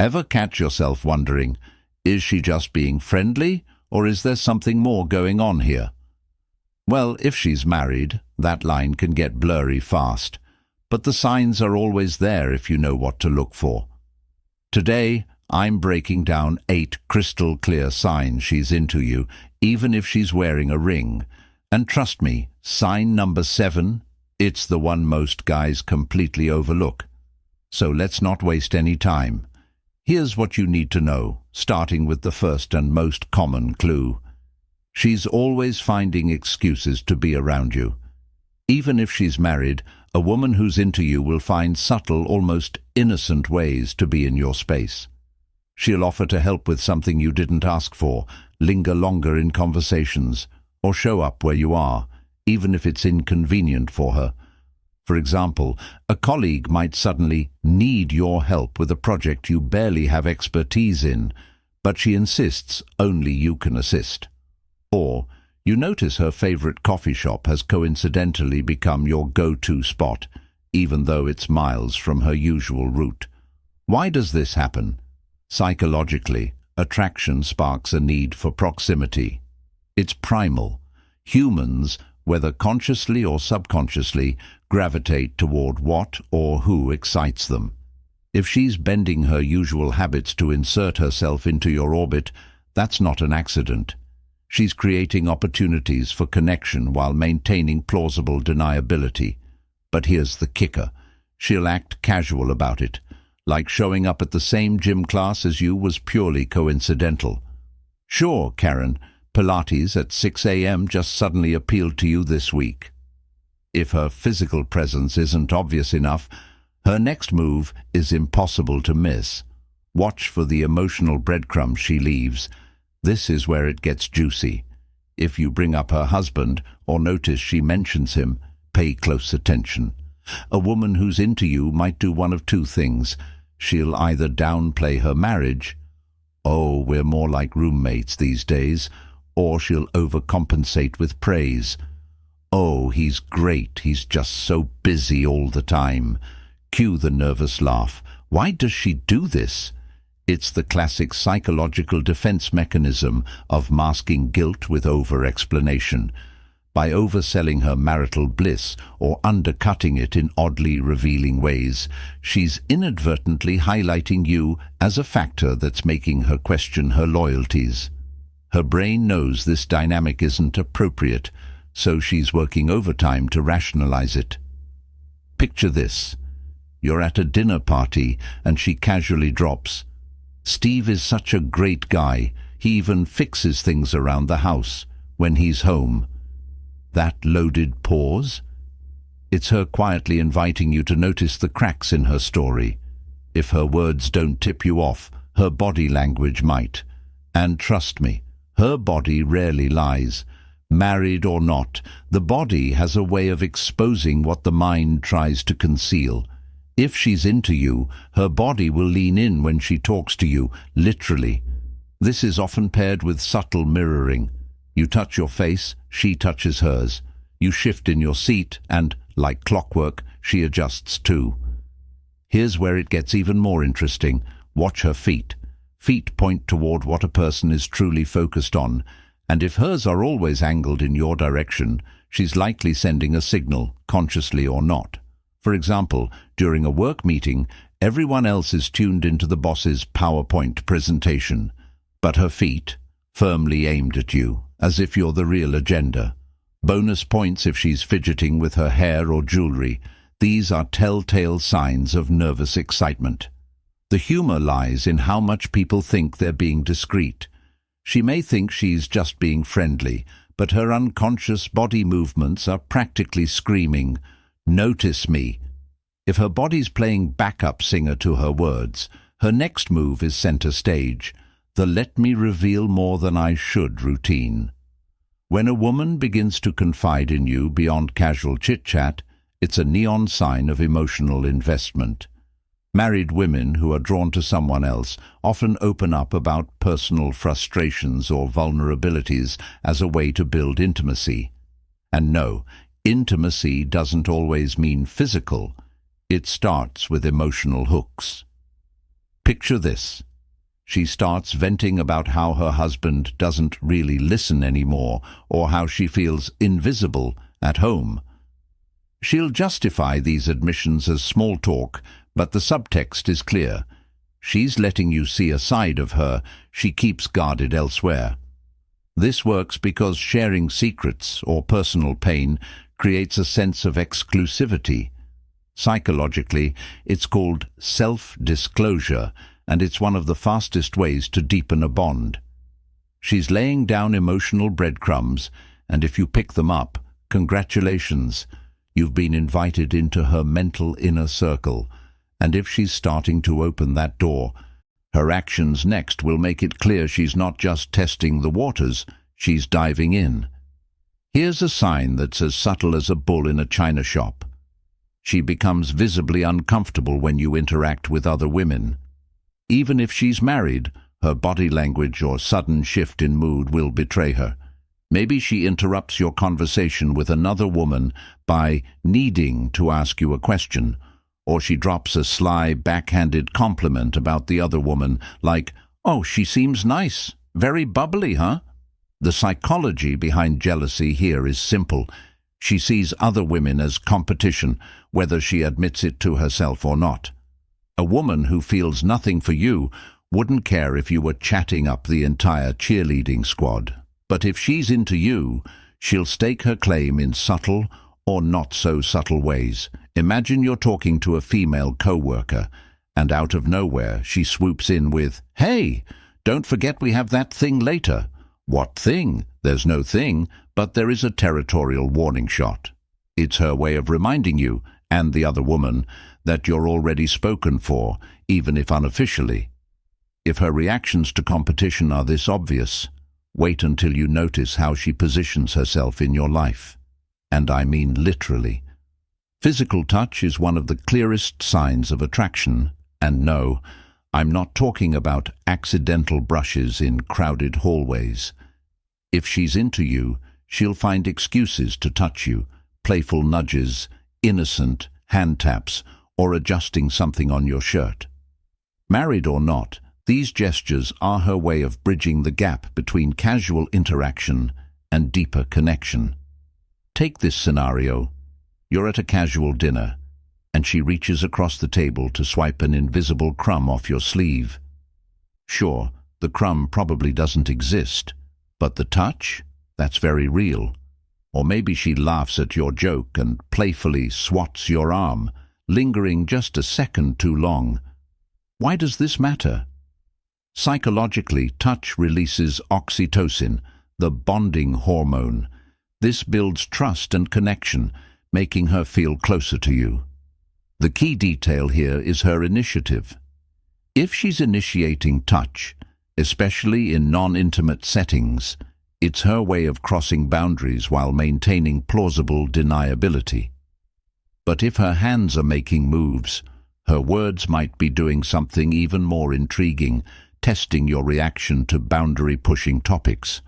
Ever catch yourself wondering, is she just being friendly, or is there something more going on here? Well, if she's married, that line can get blurry fast, but the signs are always there if you know what to look for. Today, I'm breaking down 8 crystal-clear signs she's into you, even if she's wearing a ring. And trust me, sign number 7, it's the one most guys completely overlook. So let's not waste any time. Here's what you need to know, starting with the first and most common clue. She's always finding excuses to be around you. Even if she's married, a woman who's into you will find subtle, almost innocent ways to be in your space. She'll offer to help with something you didn't ask for, linger longer in conversations, or show up where you are, even if it's inconvenient for her. For example, a colleague might suddenly need your help with a project you barely have expertise in, but she insists only you can assist. Or you notice her favorite coffee shop has coincidentally become your go-to spot, even though it's miles from her usual route. Why does this happen? Psychologically, attraction sparks a need for proximity. It's primal. Humans, whether consciously or subconsciously, gravitate toward what or who excites them. If she's bending her usual habits to insert herself into your orbit, that's not an accident. She's creating opportunities for connection while maintaining plausible deniability. But here's the kicker. She'll act casual about it, like showing up at the same gym class as you was purely coincidental. Sure, Karen, Pilates at 6 a.m. just suddenly appealed to you this week. If her physical presence isn't obvious enough, her next move is impossible to miss. Watch for the emotional breadcrumbs she leaves. This is where it gets juicy. If you bring up her husband or notice she mentions him, pay close attention. A woman who's into you might do one of 2 things. She'll either downplay her marriage, "Oh, we're more like roommates these days," or she'll overcompensate with praise. "Oh, he's great, he's just so busy all the time." Cue the nervous laugh. Why does she do this? It's the classic psychological defense mechanism of masking guilt with over-explanation. By overselling her marital bliss or undercutting it in oddly revealing ways, she's inadvertently highlighting you as a factor that's making her question her loyalties. Her brain knows this dynamic isn't appropriate, so she's working overtime to rationalize it. Picture this. You're at a dinner party and she casually drops, "Steve is such a great guy. He even fixes things around the house when he's home." That loaded pause? It's her quietly inviting you to notice the cracks in her story. If her words don't tip you off, her body language might. And trust me, her body rarely lies. Married or not, the body has a way of exposing what the mind tries to conceal. If she's into you, her body will lean in when she talks to you, literally. This is often paired with subtle mirroring. You touch your face, she touches hers. You shift in your seat and, like clockwork, she adjusts too. Here's where it gets even more interesting. Watch her feet. Feet point toward what a person is truly focused on, and if hers are always angled in your direction, she's likely sending a signal, consciously or not. For example, during a work meeting, everyone else is tuned into the boss's PowerPoint presentation, but her feet, firmly aimed at you, as if you're the real agenda. Bonus points if she's fidgeting with her hair or jewelry. These are telltale signs of nervous excitement. The humor lies in how much people think they're being discreet. She may think she's just being friendly, but her unconscious body movements are practically screaming, "Notice me." If her body's playing backup singer to her words, her next move is center stage, the "let me reveal more than I should" routine. When a woman begins to confide in you beyond casual chit-chat, it's a neon sign of emotional investment. Married women who are drawn to someone else often open up about personal frustrations or vulnerabilities as a way to build intimacy. And no, intimacy doesn't always mean physical. It starts with emotional hooks. Picture this. She starts venting about how her husband doesn't really listen anymore or how she feels invisible at home. She'll justify these admissions as small talk, but the subtext is clear. She's letting you see a side of her she keeps guarded elsewhere. This works because sharing secrets or personal pain creates a sense of exclusivity. Psychologically, it's called self-disclosure, and it's one of the fastest ways to deepen a bond. She's laying down emotional breadcrumbs, and if you pick them up, congratulations, you've been invited into her mental inner circle. And if she's starting to open that door, her actions next will make it clear she's not just testing the waters, she's diving in. Here's a sign that's as subtle as a bull in a china shop. She becomes visibly uncomfortable when you interact with other women. Even if she's married, her body language or sudden shift in mood will betray her. Maybe she interrupts your conversation with another woman by needing to ask you a question, or she drops a sly, backhanded compliment about the other woman, like, "Oh, she seems nice. Very bubbly, huh?" The psychology behind jealousy here is simple. She sees other women as competition, whether she admits it to herself or not. A woman who feels nothing for you wouldn't care if you were chatting up the entire cheerleading squad. But if she's into you, she'll stake her claim in subtle or not so subtle ways. Imagine you're talking to a female co-worker, and out of nowhere she swoops in with, "Hey, don't forget we have that thing later." What thing? There's no thing, but there is a territorial warning shot. It's her way of reminding you, and the other woman, that you're already spoken for, even if unofficially. If her reactions to competition are this obvious, wait until you notice how she positions herself in your life. And I mean literally. Physical touch is one of the clearest signs of attraction, and no, I'm not talking about accidental brushes in crowded hallways. If she's into you, she'll find excuses to touch you, playful nudges, innocent hand taps, or adjusting something on your shirt. Married or not, these gestures are her way of bridging the gap between casual interaction and deeper connection. Take this scenario. You're at a casual dinner, and she reaches across the table to swipe an invisible crumb off your sleeve. Sure, the crumb probably doesn't exist, but the touch? That's very real. Or maybe she laughs at your joke and playfully swats your arm, lingering just a second too long. Why does this matter? Psychologically, touch releases oxytocin, the bonding hormone. This builds trust and connection, making her feel closer to you. The key detail here is her initiative. If she's initiating touch, especially in non-intimate settings, it's her way of crossing boundaries while maintaining plausible deniability. But if her hands are making moves, her words might be doing something even more intriguing, testing your reaction to boundary-pushing topics.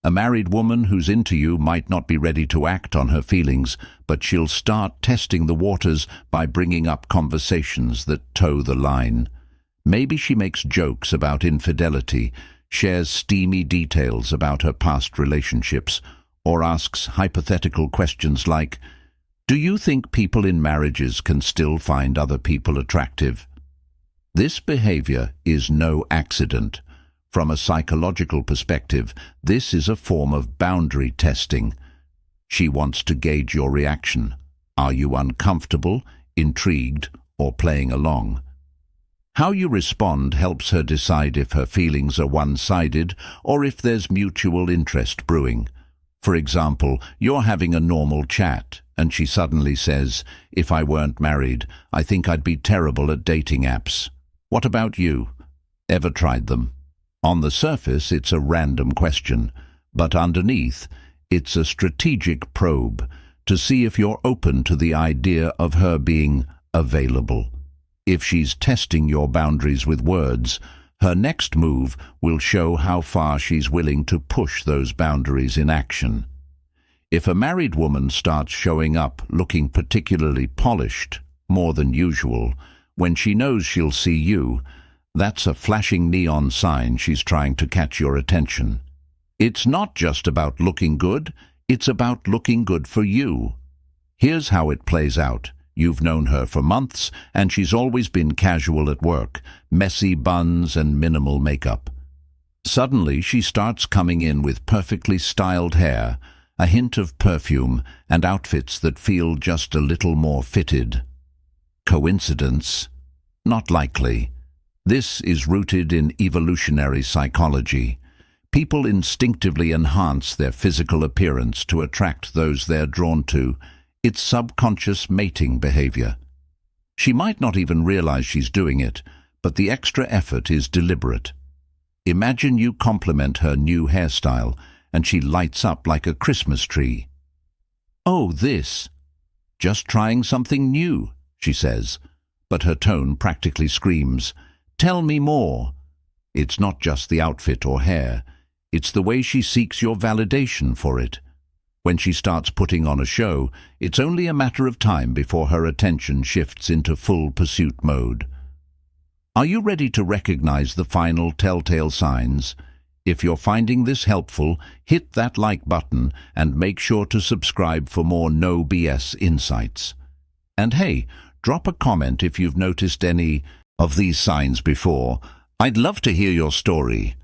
A married woman who's into you might not be ready to act on her feelings, but she'll start testing the waters by bringing up conversations that toe the line. Maybe she makes jokes about infidelity, shares steamy details about her past relationships, or asks hypothetical questions like, "Do you think people in marriages can still find other people attractive?" This behavior is no accident. From a psychological perspective, this is a form of boundary testing. She wants to gauge your reaction. Are you uncomfortable, intrigued, or playing along? How you respond helps her decide if her feelings are one-sided or if there's mutual interest brewing. For example, you're having a normal chat, and she suddenly says, "If I weren't married, I think I'd be terrible at dating apps. What about you? Ever tried them?" On the surface, it's a random question, but underneath, it's a strategic probe to see if you're open to the idea of her being available. If she's testing your boundaries with words, her next move will show how far she's willing to push those boundaries in action. If a married woman starts showing up looking particularly polished, more than usual, when she knows she'll see you, That's a flashing neon sign she's trying to catch your attention. It's not just about looking good, it's about looking good for you. Here's how it plays out. You've known her for months, and she's always been casual at work, messy buns and minimal makeup. Suddenly, she starts coming in with perfectly styled hair, a hint of perfume, and outfits that feel just a little more fitted. Coincidence? Not likely. This is rooted in evolutionary psychology. People instinctively enhance their physical appearance to attract those they're drawn to. It's subconscious mating behavior. She might not even realize she's doing it, but the extra effort is deliberate. Imagine you compliment her new hairstyle, and she lights up like a Christmas tree. "Oh, this. Just trying something new," she says, but her tone practically screams, "Tell me more." It's not just the outfit or hair, it's the way she seeks your validation for it. When she starts putting on a show, it's only a matter of time before her attention shifts into full pursuit mode. Are you ready to recognize the final telltale signs? If you're finding this helpful, hit that like button and make sure to subscribe for more no BS insights. And hey, drop a comment if you've noticed any of these signs before. I'd love to hear your story.